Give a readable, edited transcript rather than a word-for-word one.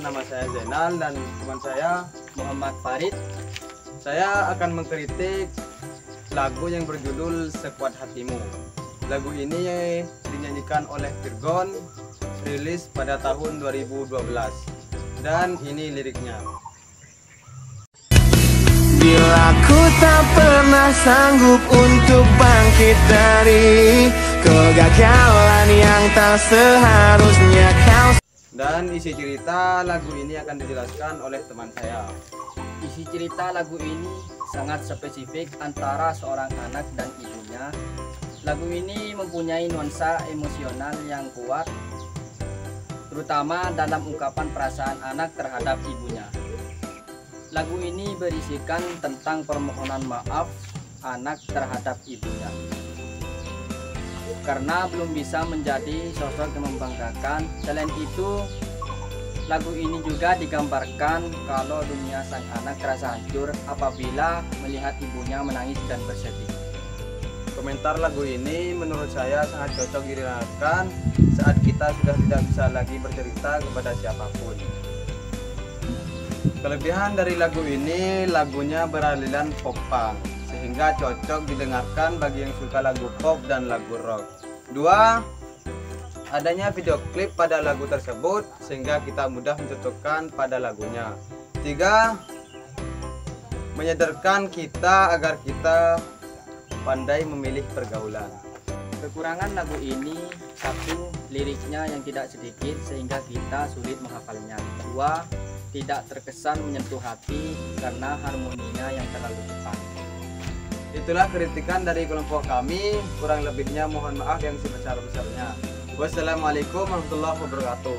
nama saya Zainal dan teman saya Muhammad Farid. Saya akan mengkritik lagu yang berjudul Sekuat Hatimu. Lagu ini dinyanyikan oleh Virgon, rilis pada tahun 2012. Dan ini liriknya. Bila ku tak pernah sanggup untuk bangkit dari kegagalan yang tak seharusnya kau. Dan isi cerita lagu ini akan dijelaskan oleh teman saya. Isi cerita lagu ini sangat spesifik antara seorang anak dan ibunya. Lagu ini mempunyai nuansa emosional yang kuat, terutama dalam ungkapan perasaan anak terhadap ibunya. Lagu ini berisikan tentang permohonan maaf anak terhadap ibunya karena belum bisa menjadi sosok yang membanggakan. Selain itu, lagu ini juga digambarkan kalau dunia sang anak terasa hancur apabila melihat ibunya menangis dan bersedih. Komentar lagu ini menurut saya sangat cocok didengarkan saat kita sudah tidak bisa lagi bercerita kepada siapapun. Kelebihan dari lagu ini, lagunya beraliran pop punk, sehingga cocok didengarkan bagi yang suka lagu pop dan lagu rock. 2. Adanya video klip pada lagu tersebut, sehingga kita mudah mencocokkan pada lagunya. 3. Menyadarkan kita agar kita pandai memilih pergaulan. Kekurangan lagu ini, 1. Liriknya yang tidak sedikit sehingga kita sulit menghafalnya. 2. Tidak terkesan menyentuh hati karena harmoninya yang terlalu cepat. Itulah kritikan dari kelompok kami, kurang lebihnya mohon maaf yang sebesar-besarnya. Wassalamualaikum warahmatullahi wabarakatuh.